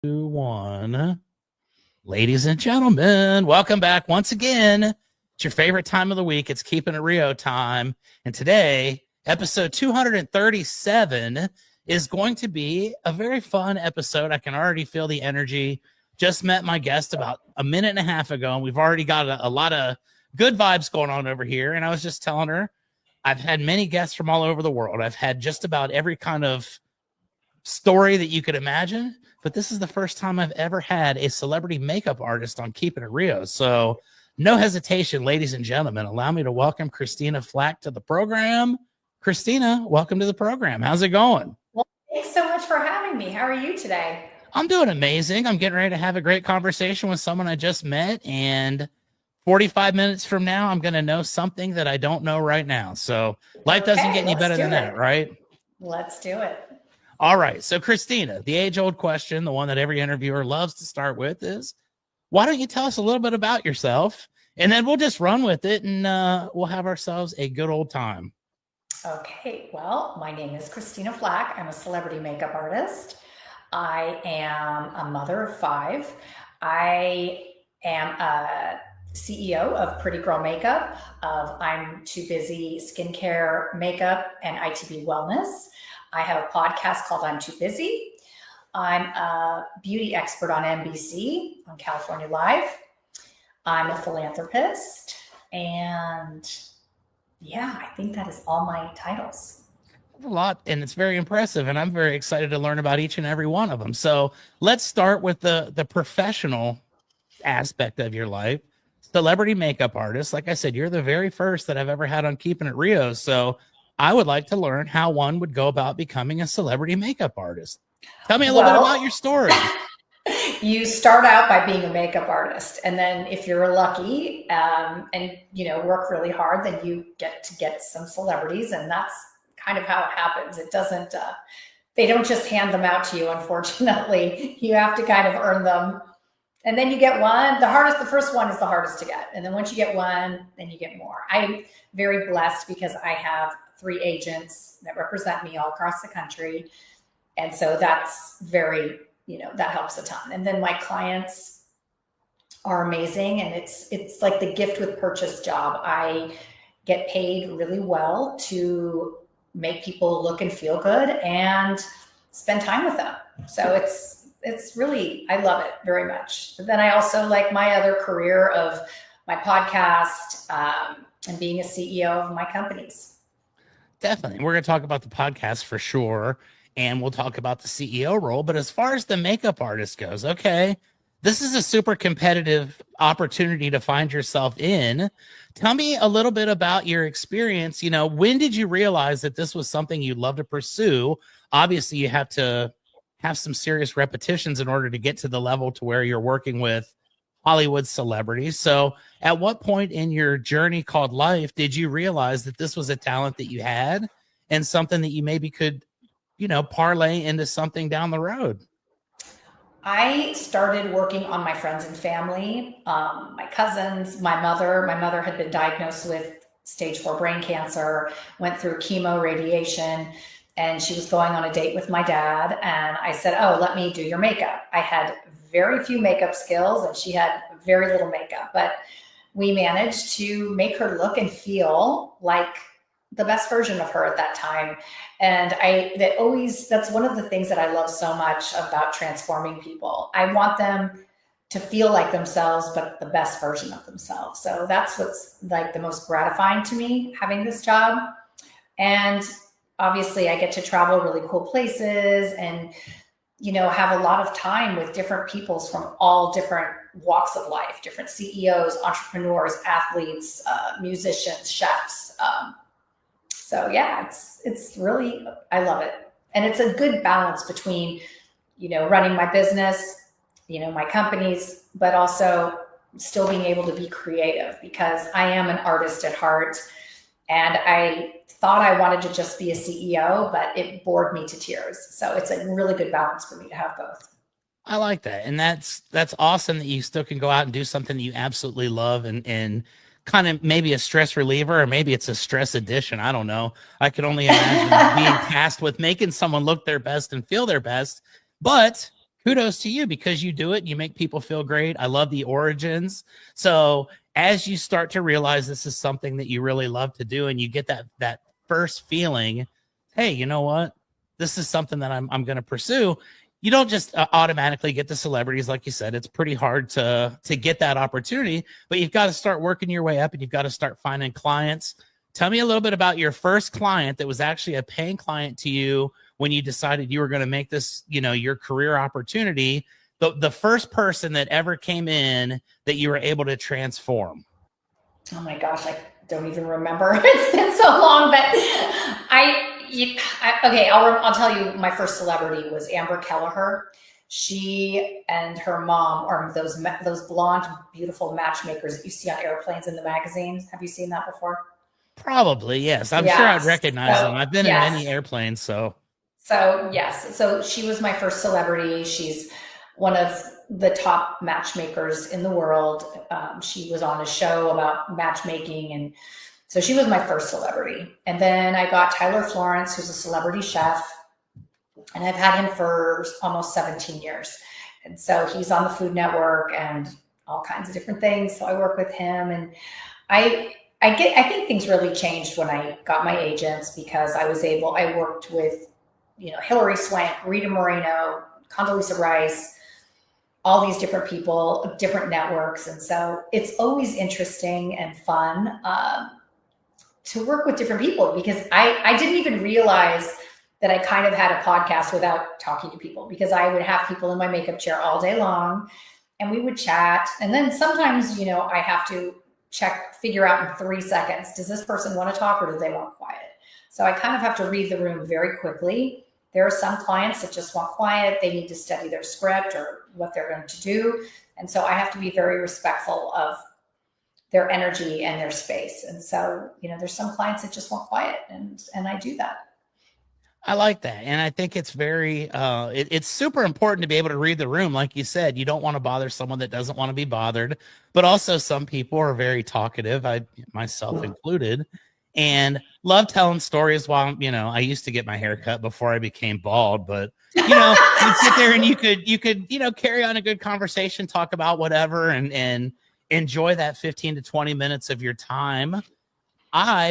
2, 1. Ladies and gentlemen, welcome back once again. It's your favorite time of the week. It's Keepin It Rio time. And today, episode 237 is going to be a very fun episode. I can already feel the energy. Just met my guest about a minute and a half ago, and we've already got a lot of good vibes going on over here. And I was just telling her, I've had many guests from all over the world. I've had just about every kind of story that you could imagine, but this is the first time I've ever had a celebrity makeup artist on Keepin It Rio. So no hesitation, ladies and gentlemen, allow me to welcome Christina Flach to the program. Christina, welcome to the program. How's it going? Well, thanks so much for having me. How are you today? I'm doing amazing. I'm getting ready to have a great conversation with someone I just met, and 45 minutes from now, I'm going to know something that I don't know right now. So life doesn't get any better than that, right? Let's do it. All right. So Christina, the age-old question, the one that every interviewer loves to start with is, why don't you tell us a little bit about yourself? And then we'll just run with it, and we'll have ourselves a good old time. Okay. Well, my name is Christina Flach. I'm a celebrity makeup artist. I am a mother of 5. I am a CEO of Pretty Girl Makeup, of I'm Too Busy Skincare Makeup and ITB Wellness. I have a podcast called I'm Too Busy. I'm a beauty expert on NBC, on California Live. I'm a philanthropist. And yeah, I think that is all my titles. A lot, and it's very impressive, and I'm very excited to learn about each and every one of them. So let's start with the professional aspect of your life. Celebrity makeup artist. Like I said, you're the very first that I've ever had on Keepin It Rio. So I would like to learn how one would go about becoming a celebrity makeup artist. Tell me a little bit about your story. You start out by being a makeup artist, and then if you're lucky and work really hard, then you get some celebrities, and that's kind of how it happens. It doesn't. They don't just hand them out to you. Unfortunately, you have to kind of earn them. And then you get one. The first one is the hardest to get. And then once you get one, then you get more. I'm very blessed because I have 3 agents that represent me all across the country. And so that's very, that helps a ton. And then my clients are amazing. And it's like the gift with purchase job. I get paid really well to make people look and feel good and spend time with them. So it's really, I love it very much. But then I also like my other career of my podcast and being a CEO of my companies. Definitely. We're going to talk about the podcast for sure. And we'll talk about the CEO role. But as far as the makeup artist goes, okay, this is a super competitive opportunity to find yourself in. Tell me a little bit about your experience. When did you realize that this was something you'd love to pursue? Obviously, you have to have some serious repetitions in order to get to the level to where you're working with Hollywood celebrities. So at what point in your journey called life did you realize that this was a talent that you had and something that you maybe could, parlay into something down the road? I started working on my friends and family, my cousins, my mother. My mother had been diagnosed with stage 4 brain cancer, went through chemo, radiation, and she was going on a date with my dad. And I said, oh, let me do your makeup. I had very few makeup skills and she had very little makeup, but we managed to make her look and feel like the best version of her at that time. And that's one of the things that I love so much about transforming people. I want them to feel like themselves, but the best version of themselves. So that's what's like the most gratifying to me, having this job. And obviously I get to travel really cool places and, have a lot of time with different peoples from all different walks of life, different CEOs, entrepreneurs, athletes, musicians, chefs. So yeah, it's really, I love it. And it's a good balance between, running my business, my companies, but also still being able to be creative because I am an artist at heart. And I thought I wanted to just be a CEO, but it bored me to tears. So it's a really good balance for me to have both. I like that. And that's awesome that you still can go out and do something that you absolutely love and kind of maybe a stress reliever, or maybe it's a stress addition. I don't know. I can only imagine being tasked with making someone look their best and feel their best. But kudos to you because you do it. You make people feel great. I love the origins. So as you start to realize this is something that you really love to do, and you get that first feeling, hey, you know what? This is something that I'm going to pursue. You don't just automatically get the celebrities. Like you said, it's pretty hard to get that opportunity, but you've got to start working your way up, and you've got to start finding clients. Tell me a little bit about your first client that was actually a paying client to you when you decided you were going to make this, your career opportunity. The first person that ever came in that you were able to transform. Oh my gosh, I don't even remember. It's been so long, but okay, I'll tell you. My first celebrity was Amber Kelleher. She and her mom are those blonde, beautiful matchmakers that you see on airplanes in the magazines. Have you seen that before? Probably, yes. I'm sure I'd recognize them. I've been in many airplanes, so yes. So she was my first celebrity. She's one of the top matchmakers in the world. She was on a show about matchmaking, and so she was my first celebrity. And then I got Tyler Florence, who's a celebrity chef, and I've had him for almost 17 years. And so he's on the Food Network and all kinds of different things. So I work with him, and I think things really changed when I got my agents, because I worked with, Hilary Swank, Rita Moreno, Condoleezza Rice, all these different people, different networks. And so it's always interesting and fun to work with different people, because I didn't even realize that I kind of had a podcast without talking to people, because I would have people in my makeup chair all day long and we would chat. And then sometimes, I have to figure out in 3 seconds, does this person want to talk or do they want quiet? So I kind of have to read the room very quickly. There are some clients that just want quiet. They need to study their script or what they're going to do. And so I have to be very respectful of their energy and their space. And so, there's some clients that just want quiet, and I do that. I like that. And I think it's very, it's super important to be able to read the room. Like you said, you don't want to bother someone that doesn't want to be bothered, but also some people are very talkative, myself included, and love telling stories while, I used to get my hair cut before I became bald, but, you'd sit there and you could, carry on a good conversation, talk about whatever, and enjoy that 15 to 20 minutes of your time.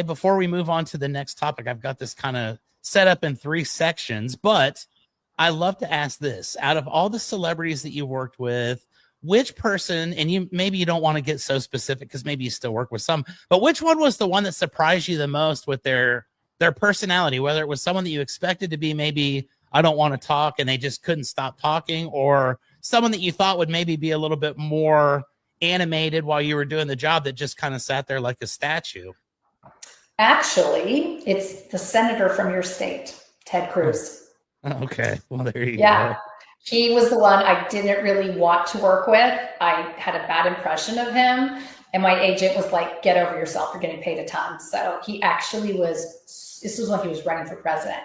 Before we move on to the next topic, I've got this kind of set up in 3 sections, but I love to ask this: out of all the celebrities that you worked with, which person, and maybe you don't want to get so specific because maybe you still work with some, but which one was the one that surprised you the most with their personality, whether it was someone that you expected to be maybe, I don't want to talk, and they just couldn't stop talking, or someone that you thought would maybe be a little bit more animated while you were doing the job that just kind of sat there like a statue? Actually, it's the senator from your state, Ted Cruz. Okay. Well, there you go. Yeah. He was the one I didn't really want to work with. I had a bad impression of him. And my agent was like, get over yourself. You're getting paid a ton. So he actually this was when he was running for president.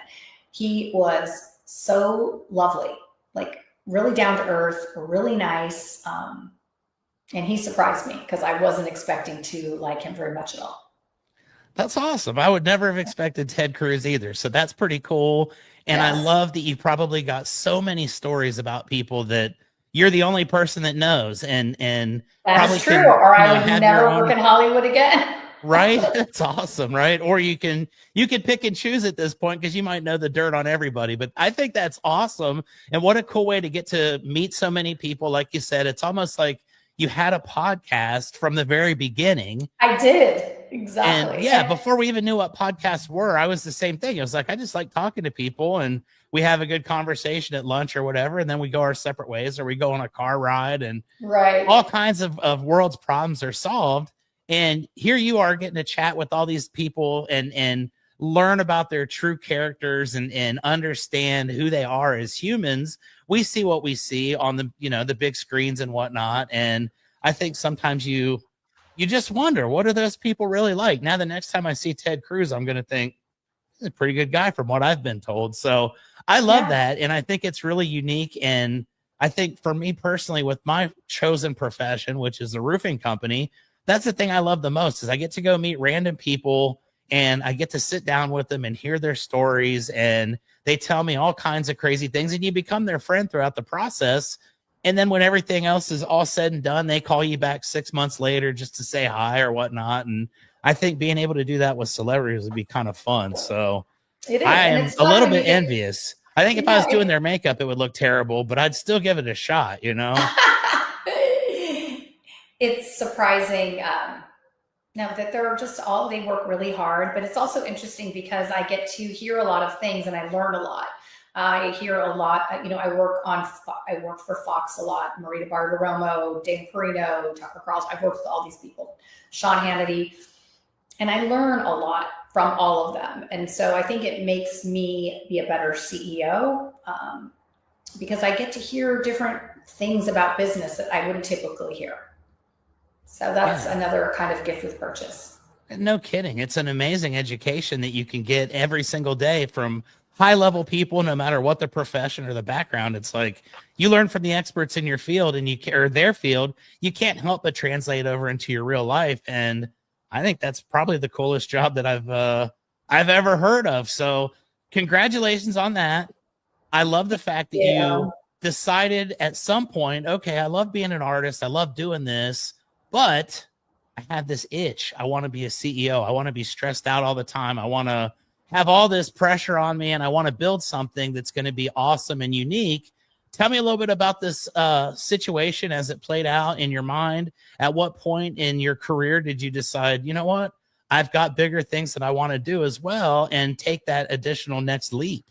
He was so lovely, like really down to earth, really nice. And he surprised me because I wasn't expecting to like him very much at all. That's awesome. I would never have expected Ted Cruz either. So that's pretty cool. And yes. I love that you probably got so many stories about people that you're the only person that knows. And that's true. Or I would never work in Hollywood again. Right? That's awesome, right? Or you could pick and choose at this point because you might know the dirt on everybody. But I think that's awesome. And what a cool way to get to meet so many people. Like you said, it's almost like you had a podcast from the very beginning. I did. Exactly. And before we even knew what podcasts were, I was the same thing. I was like, I just like talking to people, and we have a good conversation at lunch or whatever. And then we go our separate ways, or we go on a car ride, and all kinds of world's problems are solved. And here you are getting to chat with all these people and learn about their true characters and understand who they are as humans. We see what we see on the big screens and whatnot. And I think sometimes you just wonder, what are those people really like? Now, the next time I see Ted Cruz, I'm going to think, he's a pretty good guy from what I've been told. So I love that. And I think it's really unique. And I think for me personally, with my chosen profession, which is a roofing company, that's the thing I love the most, is I get to go meet random people and I get to sit down with them and hear their stories. And they tell me all kinds of crazy things, and you become their friend throughout the process. And then when everything else is all said and done, they call you back 6 months later just to say hi or whatnot. And I think being able to do that with celebrities would be kind of fun. So it is, I and am it's a fun little when you bit get, envious. I think if I was doing their makeup, it would look terrible, but I'd still give it a shot, you know? It's surprising. Now that they're just they work really hard, but it's also interesting because I get to hear a lot of things and I learn a lot. I hear a lot, I work for Fox a lot, Marita Bartiromo, Dave Perino, Tucker Carlson. I've worked with all these people, Sean Hannity, and I learn a lot from all of them. And so I think it makes me be a better CEO because I get to hear different things about business that I wouldn't typically hear. So that's another kind of gift with purchase. No kidding. It's an amazing education that you can get every single day from high level people, no matter what the profession or the background. It's like you learn from the experts in your field and or their field. You can't help but translate over into your real life. And I think that's probably the coolest job that I've ever heard of. So congratulations on that. I love the fact that you decided at some point, okay, I love being an artist. I love doing this, but I have this itch. I want to be a CEO. I want to be stressed out all the time. I want to have all this pressure on me, and I want to build something that's going to be awesome and unique. Tell me a little bit about this situation as it played out in your mind. At what point in your career did you decide, you know what, I've got bigger things that I want to do as well, and take that additional next leap?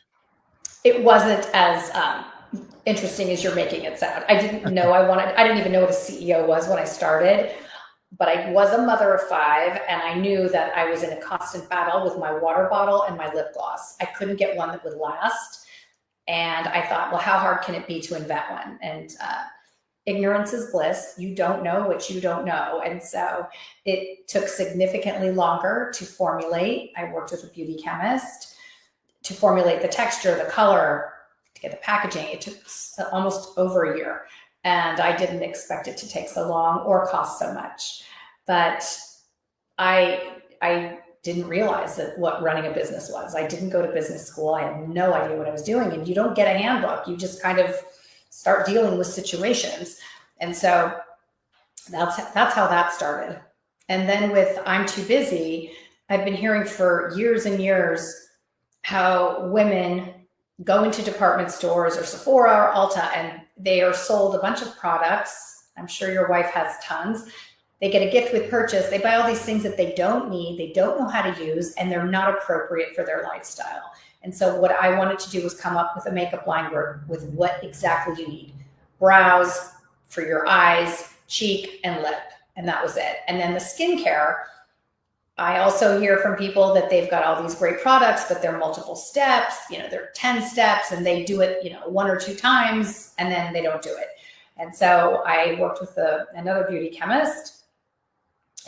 It wasn't as interesting as you're making it sound. I didn't know I didn't even know what a CEO was when I started, but I was a mother of 5 and I knew that I was in a constant battle with my water bottle and my lip gloss. I couldn't get one that would last. And I thought, well, how hard can it be to invent one? And ignorance is bliss. You don't know what you don't know. And so it took significantly longer to formulate. I worked with a beauty chemist to formulate the texture, the color, to get the packaging. It took almost over a year. And I didn't expect it to take so long or cost so much. But I didn't realize that what running a business was. I didn't go to business school. I had no idea what I was doing. And you don't get a handbook. You just kind of start dealing with situations. And so that's how that started. And then with I'm Too Busy, I've been hearing for years and years how women go into department stores or Sephora or Ulta and they are sold a bunch of products. I'm sure your wife has tons. They get a gift with purchase. They buy all these things that they don't need, they don't know how to use, and they're not appropriate for their lifestyle. And so what I wanted to do was come up with a makeup line with what exactly you need. Brows, for your eyes, cheek, and lip. And that was it. And then the skincare, I also hear from people that they've got all these great products, but they're multiple steps, they're 10 steps and they do it, 1 or 2 times and then they don't do it. And so I worked with another beauty chemist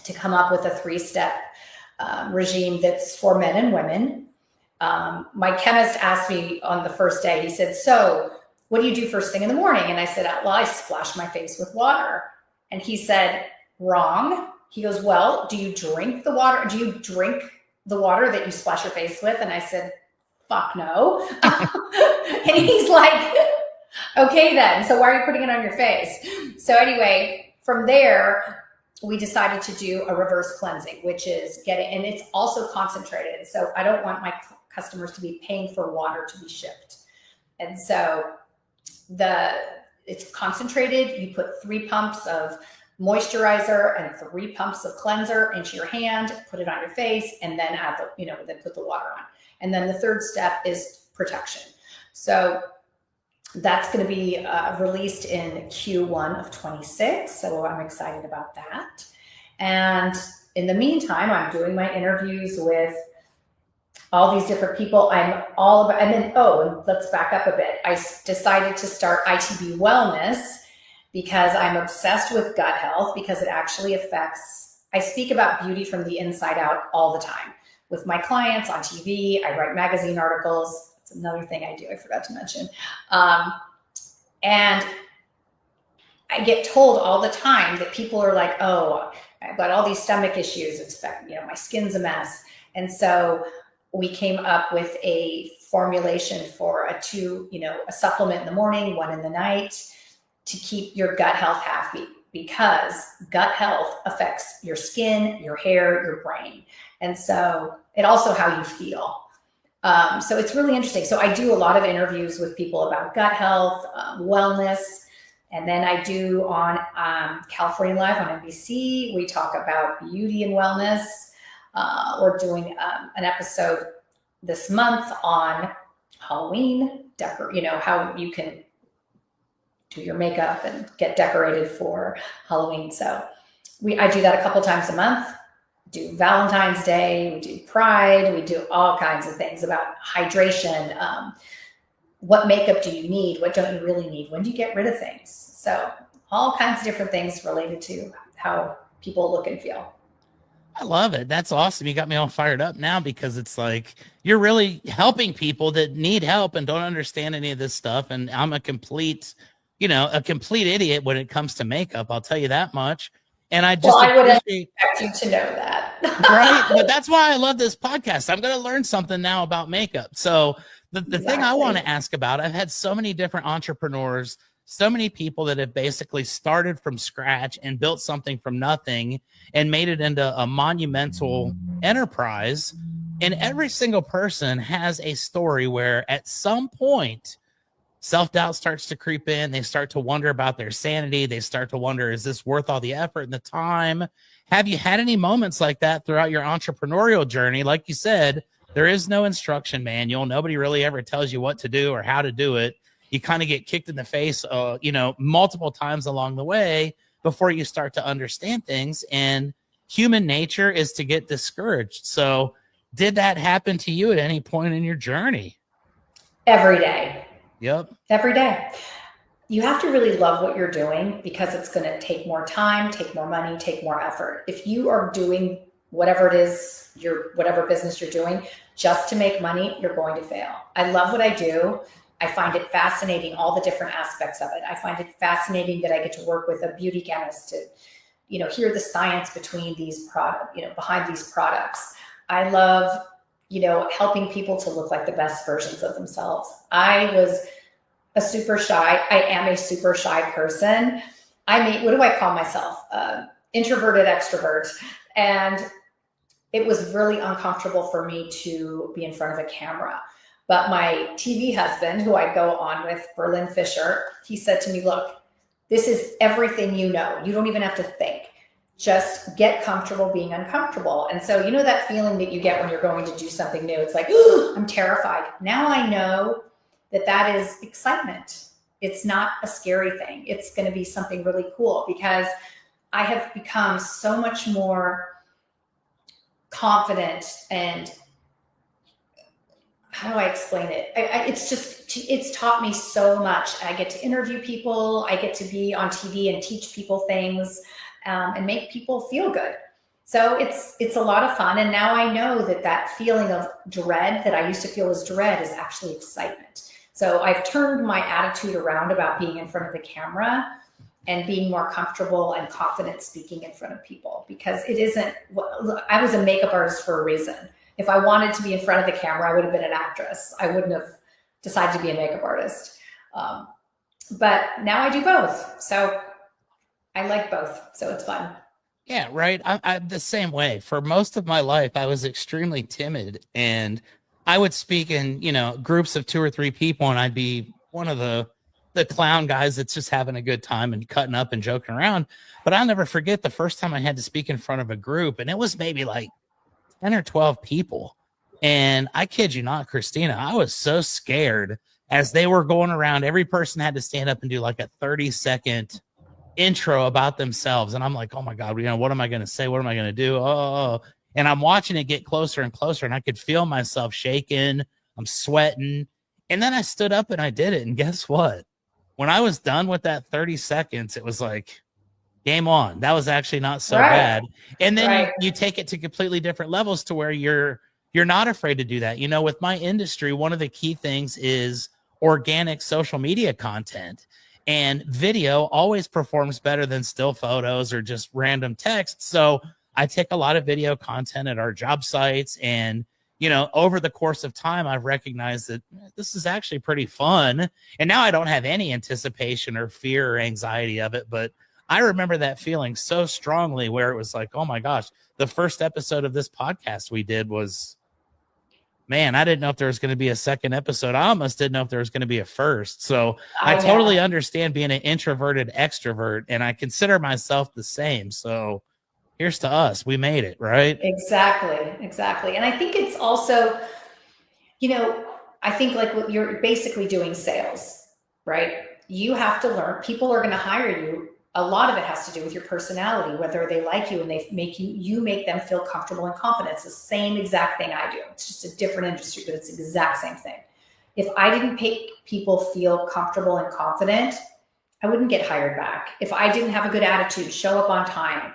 to come up with a 3-step regime that's for men and women. My chemist asked me on the first day, he said, so what do you do first thing in the morning? And I said, well, I splash my face with water. And he said, wrong. He goes, well, do you drink the water? Do you drink the water that you splash your face with? And I said, fuck no. And he's like, okay then. So why are you putting it on your face? So anyway, from there, we decided to do a reverse cleansing, which is and it's also concentrated. So I don't want my customers to be paying for water to be shipped. And so it's concentrated. You put 3 pumps of moisturizer and 3 pumps of cleanser into your hand, put it on your face, and then then put the water on. And then the 3rd step is protection. So that's going to be released in Q1 of 26. So I'm excited about that. And in the meantime, I'm doing my interviews with all these different people. I'm all about, and then, let's back up a bit. I decided to start ITB Wellness because I'm obsessed with gut health, because it actually affects, I speak about beauty from the inside out all the time with my clients on TV. I write magazine articles. It's another thing I do, I forgot to mention. And I get told all the time that people are like, oh, I've got all these stomach issues. It's, my skin's a mess. And so we came up with a formulation for a supplement in the morning, one in the night, to keep your gut health happy, because gut health affects your skin, your hair, your brain. And so it also how you feel. So it's really interesting. So I do a lot of interviews with people about gut health, wellness. And then I do on California Live on NBC, we talk about beauty and wellness. We're doing an episode this month on Halloween, how you can do your makeup and get decorated for Halloween. So I do that a couple times a month. Do Valentine's Day, we do Pride, we do all kinds of things about hydration. What makeup do you need? What don't you really need? When do you get rid of things? So all kinds of different things related to how people look and feel. I love it. That's awesome. You got me all fired up now, because it's like you're really helping people that need help and don't understand any of this stuff. And I'm a complete idiot when it comes to makeup. I'll tell you that much. And I would expect you to know that. Right. But that's why I love this podcast. I'm going to learn something now about makeup. So the thing I want to ask about, I've had so many different entrepreneurs, so many people that have basically started from scratch and built something from nothing and made it into a monumental enterprise. And every single person has a story where at some point, self-doubt starts to creep in. They start to wonder about their sanity. They start to wonder, is this worth all the effort and the time? Have you had any moments like that throughout your entrepreneurial journey? Like you said, there is no instruction manual. Nobody really ever tells you what to do or how to do it. You kind of get kicked in the face, multiple times along the way before you start to understand things. And human nature is to get discouraged. So did that happen to you at any point in your journey? Every day. Yep. Every day. You have to really love what you're doing, because it's going to take more time, take more money, take more effort. If you are doing whatever it is, whatever business you're doing, just to make money, you're going to fail. I love what I do. I find it fascinating, all the different aspects of it. I find it fascinating that I get to work with a beauty chemist to, hear the science between these products, behind these products. I love helping people to look like the best versions of themselves. I am a super shy person. What do I call myself? Introverted extrovert. And it was really uncomfortable for me to be in front of a camera. But my TV husband, who I go on with, Berlin Fisher, he said to me, look, this is everything you know. You don't even have to think. Just get comfortable being uncomfortable. And so, that feeling that you get when you're going to do something new, it's like, ooh, I'm terrified. Now I know that is excitement. It's not a scary thing. It's going to be something really cool, because I have become so much more confident. And how do I explain it? It's taught me so much. I get to interview people. I get to be on TV and teach people things. And make people feel good. So it's a lot of fun. And now I know that feeling of dread that I used to feel as dread is actually excitement. So I've turned my attitude around about being in front of the camera and being more comfortable and confident speaking in front of people, because I was a makeup artist for a reason. If I wanted to be in front of the camera, I would have been an actress. I wouldn't have decided to be a makeup artist. But now I do both. So I like both, so it's fun. Yeah, right. I'm the same way. For most of my life, I was extremely timid, and I would speak in, groups of 2 or 3 people, and I'd be one of the clown guys that's just having a good time and cutting up and joking around. But I'll never forget the first time I had to speak in front of a group, and it was maybe like 10 or 12 people. And I kid you not, Christina, I was so scared as they were going around. Every person had to stand up and do like a 30-second intro about themselves, and I'm like, oh my god, what am I going to say? What am I going to do? And I'm watching it get closer and closer, and I could feel myself shaking. I'm sweating, and then I stood up and I did it. And guess what? When I was done with that 30 seconds, it was like game on. That was actually not so bad. And then you take it to completely different levels to where you're not afraid to do that. With my industry, one of the key things is organic social media content. And video always performs better than still photos or just random text. So I take a lot of video content at our job sites, and over the course of time, I've recognized that this is actually pretty fun. And now I don't have any anticipation or fear or anxiety of it. But I remember that feeling so strongly where it was like, oh my gosh, the first episode of this podcast we did was, man, I didn't know if there was going to be a second episode. I almost didn't know if there was going to be a first. So I totally understand being an introverted extrovert, and I consider myself the same. So here's to us. We made it, right? Exactly. And I think it's also, I think like what you're basically doing sales, right? You have to learn, people are going to hire you. A lot of it has to do with your personality, whether they like you and they make you make them feel comfortable and confident. It's the same exact thing I do. It's just a different industry, but it's the exact same thing. If I didn't make people feel comfortable and confident, I wouldn't get hired back. If I didn't have a good attitude, show up on time,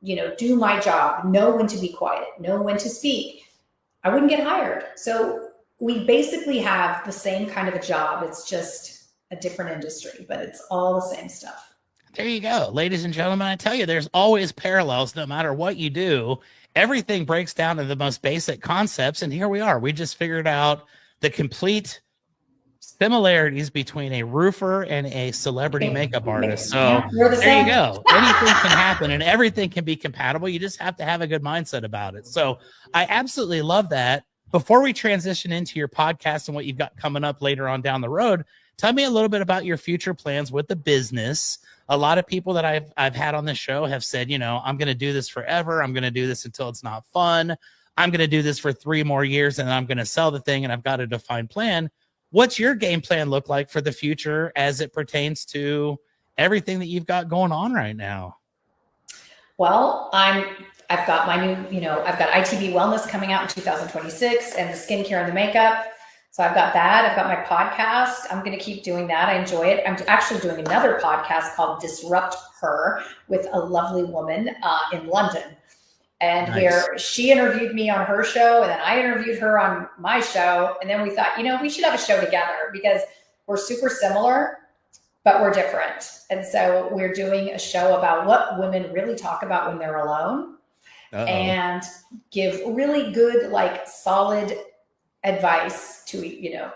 do my job, know when to be quiet, know when to speak, I wouldn't get hired. So we basically have the same kind of a job. It's just a different industry, but it's all the same stuff. There you go. Ladies and gentlemen, I tell you, there's always parallels no matter what you do. Everything breaks down to the most basic concepts. And here we are. We just figured out the complete similarities between a roofer and a celebrity makeup artist. So there you go. Anything can happen and everything can be compatible. You just have to have a good mindset about it. So I absolutely love that. Before we transition into your podcast and what you've got coming up later on down the road, tell me a little bit about your future plans with the business. A lot of people that I've had on the show have said, I'm going to do this forever. I'm going to do this until it's not fun. I'm going to do this for 3 more years and then I'm going to sell the thing and I've got a defined plan. What's your game plan look like for the future as it pertains to everything that you've got going on right now? Well, I've got my new, I've got ITV Wellness coming out in 2026 and the skincare and the makeup. So I've got that. I've got my podcast. I'm going to keep doing that. I enjoy it. I'm actually doing another podcast called Disrupt Her with a lovely woman in London. And nice. Where she interviewed me on her show and then I interviewed her on my show. And then we thought, we should have a show together because we're super similar, but we're different. And so we're doing a show about what women really talk about when they're alone. Uh-oh. And give really good, solid advice to,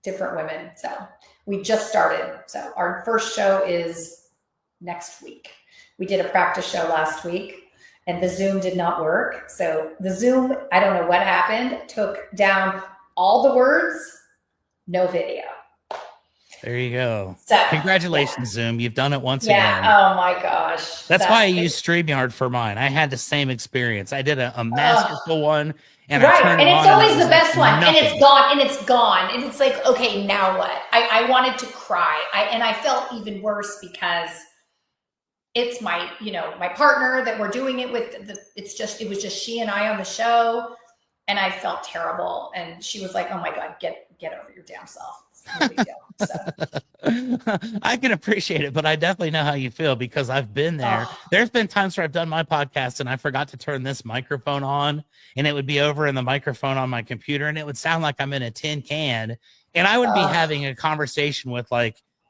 different women. So we just started. So our first show is next week. We did a practice show last week and the Zoom did not work. So the Zoom, I don't know what happened, took down all the words, no video. There you go. So, congratulations, Zoom. You've done it once again. Oh my gosh. That's why I use StreamYard for mine. I had the same experience. I did a masterful one. And right. And it's always the best one. Nothing. And it's gone. And it's like, okay, now what? I wanted to cry. And I felt even worse because it's my, my partner that we're doing it with. It was just she and I on the show. And I felt terrible. And she was like, oh my God, get over your damn self. No big deal. So. I can appreciate it, but I definitely know how you feel because I've been there. There's been times where I've done my podcast and I forgot to turn this microphone on and it would be over in the microphone on my computer and it would sound like I'm in a tin can and I would be having a conversation with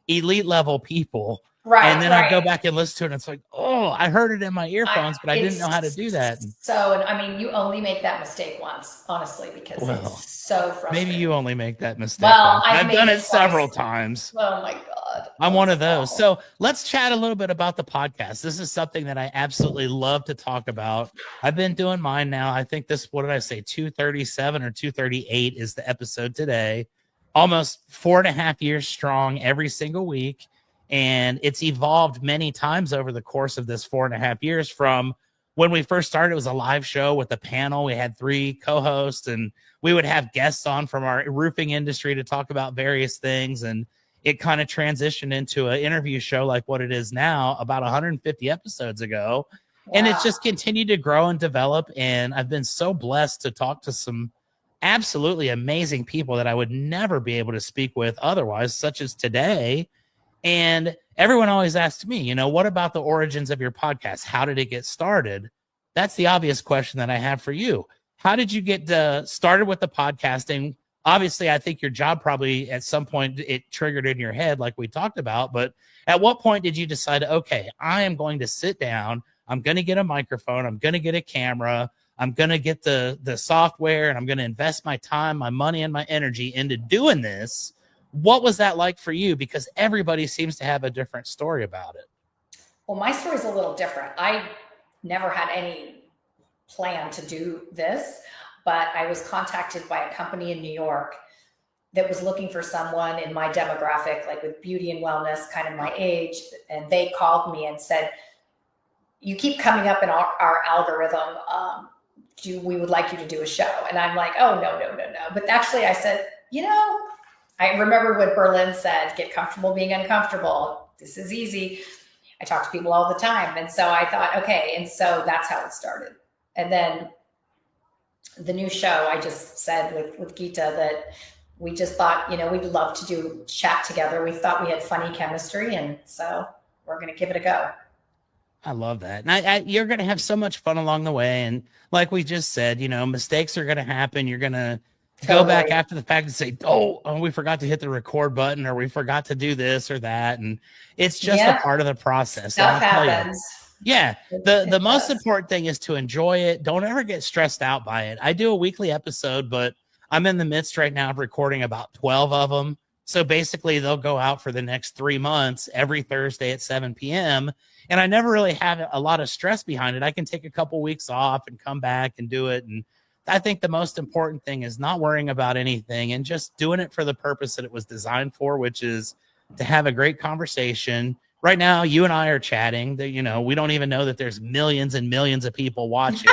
elite level people. Right. And then I go back and listen to it and it's like, oh, I heard it in my earphones, but I didn't know how to do that. So, you only make that mistake once, honestly, because it's so frustrating. Maybe you only make that mistake. Well, I've done it several times. Oh my God. I'm one of those. So let's chat a little bit about the podcast. This is something that I absolutely love to talk about. I've been doing mine now. I think what did I say? 237 or 238 is the episode today. Almost 4.5 years strong every single week. And it's evolved many times over the course of this 4.5 years. From when we first started, it was a live show with a panel. We had 3 co-hosts and we would have guests on from our roofing industry to talk about various things. And it kind of transitioned into an interview show like what it is now about 150 episodes ago. Wow. And it's just continued to grow and develop. And I've been so blessed to talk to some absolutely amazing people that I would never be able to speak with otherwise, such as today. And everyone always asks me, what about the origins of your podcast? How did it get started? That's the obvious question that I have for you. How did you get started with the podcasting? Obviously, I think your job probably at some point it triggered in your head like we talked about. But at what point did you decide, okay, I am going to sit down. I'm going to get a microphone. I'm going to get a camera. I'm going to get the software and I'm going to invest my time, my money, and my energy into doing this. What was that like for you? Because everybody seems to have a different story about it. Well, my story is a little different. I never had any plan to do this, but I was contacted by a company in New York that was looking for someone in my demographic, like with beauty and wellness, kind of my age. And they called me and said, you keep coming up in our algorithm. We would like you to do a show. And I'm like, oh, no. But actually I said, I remember what Berlin said, get comfortable being uncomfortable. This is easy. I talk to people all the time. And so I thought, okay. And so that's how it started. And then the new show, I just said with Gita that we just thought, we'd love to do chat together. We thought we had funny chemistry. And so we're going to give it a go. I love that. And you're going to have so much fun along the way. And like we just said, mistakes are going to happen. You're going to go back after the fact and say, oh, we forgot to hit the record button, or we forgot to do this or that. And it's just a part of the process. Stuff happens. Yeah. The most important thing is to enjoy it. Don't ever get stressed out by it. I do a weekly episode, but I'm in the midst right now of recording about 12 of them. So basically they'll go out for the next 3 months every Thursday at 7 p.m. And I never really have a lot of stress behind it. I can take a couple weeks off and come back and do it. And I think the most important thing is not worrying about anything and just doing it for the purpose that it was designed for, which is to have a great conversation. Right now, you and I are chatting. We don't even know that there's millions and millions of people watching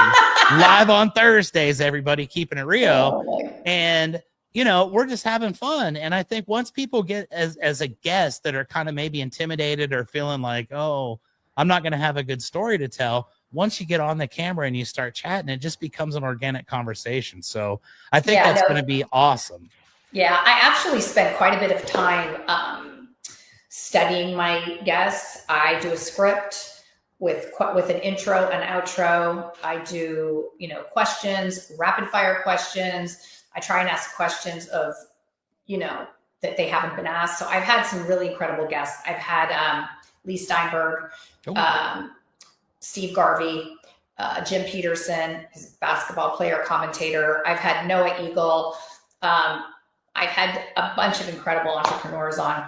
live on Thursdays, everybody Keepin It Rio. And, we're just having fun. And I think once people get as a guest that are kind of maybe intimidated or feeling like, oh, I'm not going to have a good story to tell. Once you get on the camera and you start chatting, it just becomes an organic conversation. So I think that's going to be awesome. Yeah, I actually spent quite a bit of time studying my guests. I do a script with an intro and outro. I do, questions, rapid fire questions. I try and ask questions of, that they haven't been asked. So I've had some really incredible guests. I've had Lee Steinberg, Steve Garvey, Jim Peterson, his basketball player, commentator. I've had Noah Eagle. I've had a bunch of incredible entrepreneurs on.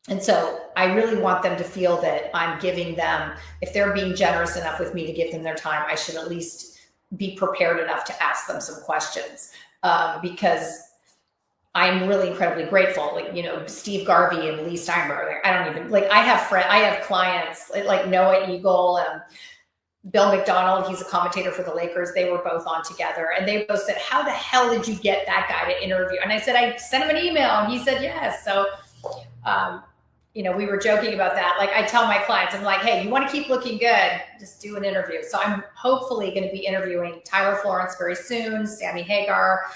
And so I really want them to feel that I'm giving them, if they're being generous enough with me to give them their time, I should at least be prepared enough to ask them some questions, because I'm really incredibly grateful. Steve Garvey and Lee Steinberg. I have clients like Noah Eagle and Bill McDonald. He's a commentator for the Lakers. They were both on together, and they both said, "How the hell did you get that guy to interview?" And I said, "I sent him an email, and he said yes." So, we were joking about that. Like I tell my clients, I'm like, "Hey, you want to keep looking good? Just do an interview." So I'm hopefully going to be interviewing Tyler Florence very soon, Sammy Hagar.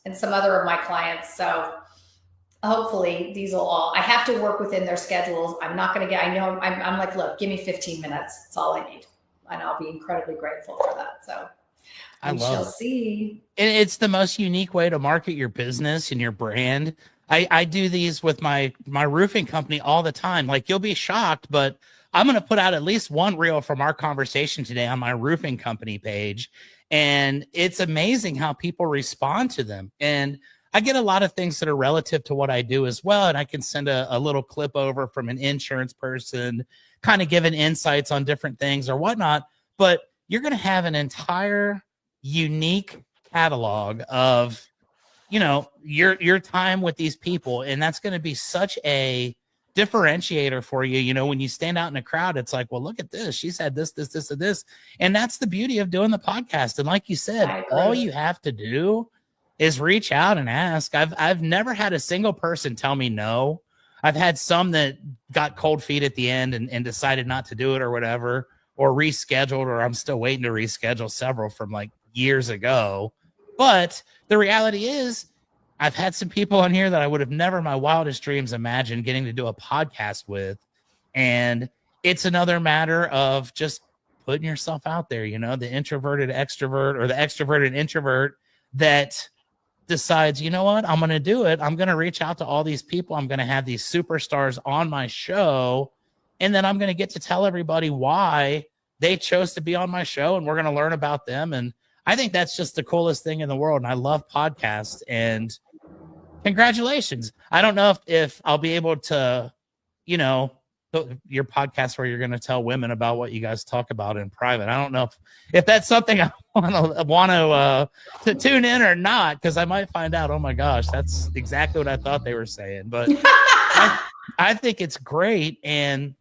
And some other of my clients. So hopefully these will all, I have to work within their schedules. I'm not going to I'm like, look, give me 15 minutes. That's all I need. And I'll be incredibly grateful for that. So we shall see. It's the most unique way to market your business and your brand. I do these with my roofing company all the time. Like you'll be shocked, but I'm going to put out at least one reel from our conversation today on my roofing company page. And it's amazing how people respond to them. And I get a lot of things that are relative to what I do as well. And I can send a little clip over from an insurance person, kind of giving insights on different things or whatnot. But you're going to have an entire unique catalog of, your time with these people. And that's going to be such a differentiator for you. When you stand out in a crowd, it's like, well, look at this. She's had this, and this. And that's the beauty of doing the podcast. And like you said, all you have to do is reach out and ask. I've never had a single person tell me no. I've had some that got cold feet at the end and decided not to do it or whatever, or rescheduled, or I'm still waiting to reschedule several from like years ago. But the reality is, I've had some people on here that I would have never in my wildest dreams imagined getting to do a podcast with. And it's another matter of just putting yourself out there, the introverted extrovert or the extroverted introvert that decides, you know what, I'm going to do it. I'm going to reach out to all these people. I'm going to have these superstars on my show. And then I'm going to get to tell everybody why they chose to be on my show, and we're going to learn about them. And I think that's just the coolest thing in the world. And I love podcasts, and congratulations. I don't know if I'll be able to, your podcast where you're going to tell women about what you guys talk about in private. I don't know if that's something I want to tune in or not, because I might find out, oh my gosh, that's exactly what I thought they were saying. But I think it's great. And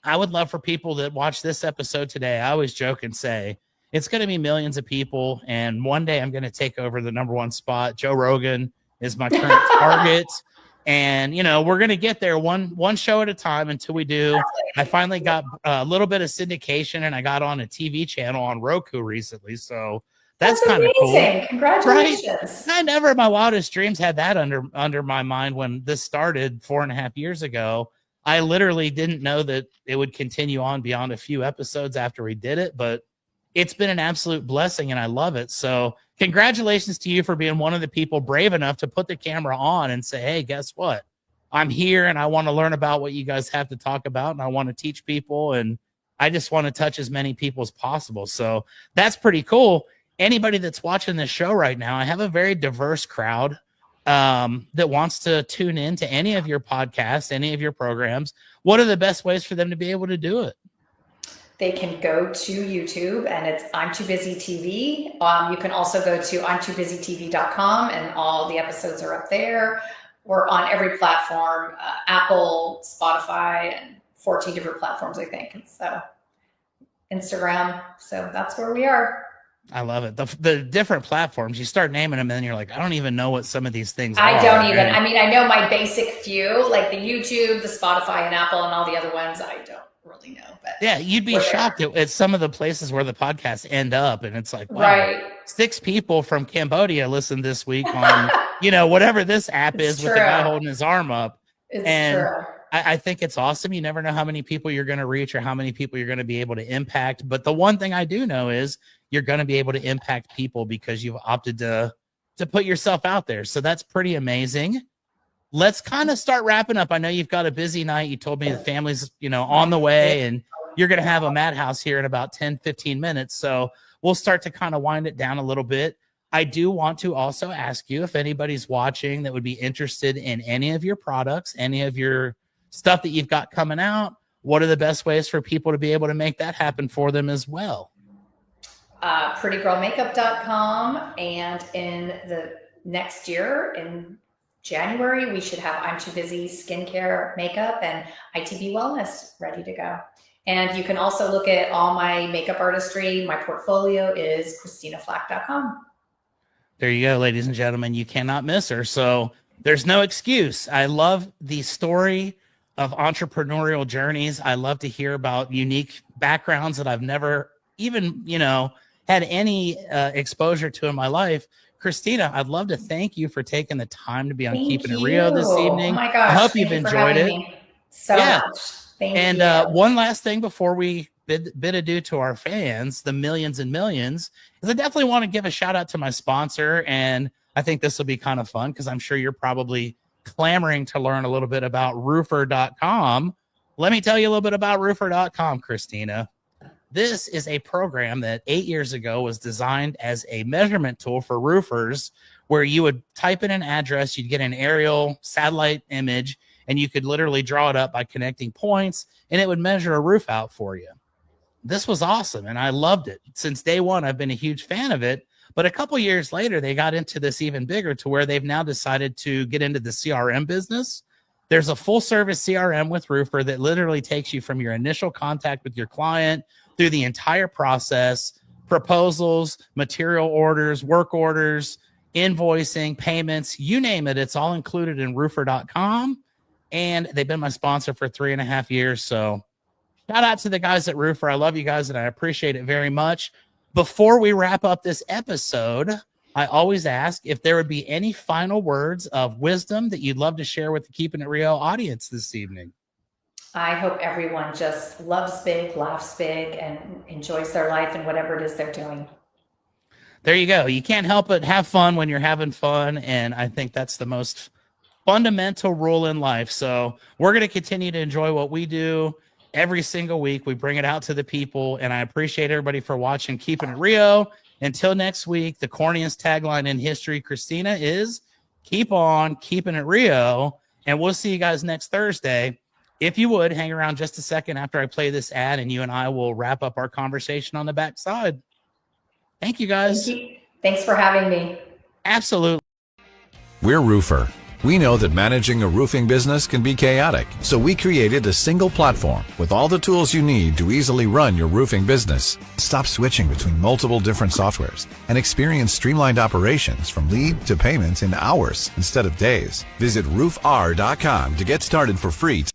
I would love for people that watch this episode today. I always joke and say, it's going to be millions of people. And one day I'm going to take over the #1 spot. Joe Rogan is my current target. And, we're going to get there one show at a time until we do. I finally got a little bit of syndication, and I got on a TV channel on Roku recently. So that's kind of cool. Congratulations. Right? I never in my wildest dreams had that under my mind when this started 4.5 years ago. I literally didn't know that it would continue on beyond a few episodes after we did it, but it's been an absolute blessing, and I love it. So congratulations to you for being one of the people brave enough to put the camera on and say, hey, guess what? I'm here, and I want to learn about what you guys have to talk about, and I want to teach people, and I just want to touch as many people as possible. So that's pretty cool. Anybody that's watching this show right now, I have a very diverse crowd that wants to tune in to any of your podcasts, any of your programs. What are the best ways for them to be able to do it? They can go to YouTube, and it's I'm Too Busy TV. You can also go to imtoobusytv.com, and all the episodes are up there. We're on every platform, Apple, Spotify, and 14 different platforms, I think. And so Instagram. So that's where we are. I love it. The different platforms, you start naming them, and then you're like, I don't even know what some of these things are. I don't even. I mean, I know my basic few, like the YouTube, the Spotify, and Apple, and all the other ones. I don't really know. But yeah, you'd be shocked at some of the places where the podcasts end up, and it's like, wow, right. 6 people from Cambodia listened this week on, whatever this app is with the guy holding his arm up. It's true. I think it's awesome. You never know how many people you're going to reach or how many people you're going to be able to impact. But the one thing I do know is you're going to be able to impact people because you've opted to put yourself out there. So that's pretty amazing. Let's kind of start wrapping up. I know you've got a busy night. You told me the family's, on the way, and you're going to have a madhouse here in about 10, 15 minutes. So we'll start to kind of wind it down a little bit. I do want to also ask you if anybody's watching that would be interested in any of your products, any of your stuff that you've got coming out. What are the best ways for people to be able to make that happen for them as well? Prettygirlmakeup.com. And in the next year, in January, we should have I'm Too Busy skincare, makeup, and ITB wellness ready to go. And you can also look at all my makeup artistry. My portfolio is ChristinaFlach.com. There you go, ladies and gentlemen. You cannot miss her. So there's no excuse. I love the story of entrepreneurial journeys. I love to hear about unique backgrounds that I've never even, had any exposure to in my life. Christina, I'd love to thank you for taking the time to be on Keepin It Rio this evening. Oh my gosh. I hope you've enjoyed it. So much. Thank you. And one last thing before we bid adieu to our fans, the millions and millions, is I definitely want to give a shout out to my sponsor. And I think this will be kind of fun because I'm sure you're probably clamoring to learn a little bit about roofer.com. Let me tell you a little bit about roofer.com, Christina. This is a program that 8 years ago was designed as a measurement tool for roofers, where you would type in an address, you'd get an aerial satellite image, and you could literally draw it up by connecting points, and it would measure a roof out for you. This was awesome, and I loved it. Since day one, I've been a huge fan of it. But a couple years later, they got into this even bigger, to where they've now decided to get into the CRM business. There's a full service CRM with Roofer that literally takes you from your initial contact with your client through the entire process, proposals, material orders, work orders, invoicing, payments, you name it. It's all included in roofer.com. And they've been my sponsor for 3.5 years. So shout out to the guys at Roofer. I love you guys, and I appreciate it very much. Before we wrap up this episode, I always ask if there would be any final words of wisdom that you'd love to share with the Keepin It Rio audience this evening. I hope everyone just loves big, laughs big, and enjoys their life and whatever it is they're doing. There you go. You can't help but have fun when you're having fun. And I think that's the most fundamental rule in life. So we're going to continue to enjoy what we do. every single week. We bring it out to the people, and I appreciate everybody for watching Keepin' It Rio. Until next week, the corniest tagline in history, Christina, is keep on keeping it Rio. And we'll see you guys next Thursday. If you would, hang around just a second after I play this ad, and you and I will wrap up our conversation on the backside. Thank you, guys. Thank you. Thanks for having me. Absolutely. We're Roofer. We know that managing a roofing business can be chaotic, so we created a single platform with all the tools you need to easily run your roofing business. Stop switching between multiple different softwares and experience streamlined operations from lead to payment in hours instead of days. Visit roofr.com to get started for free.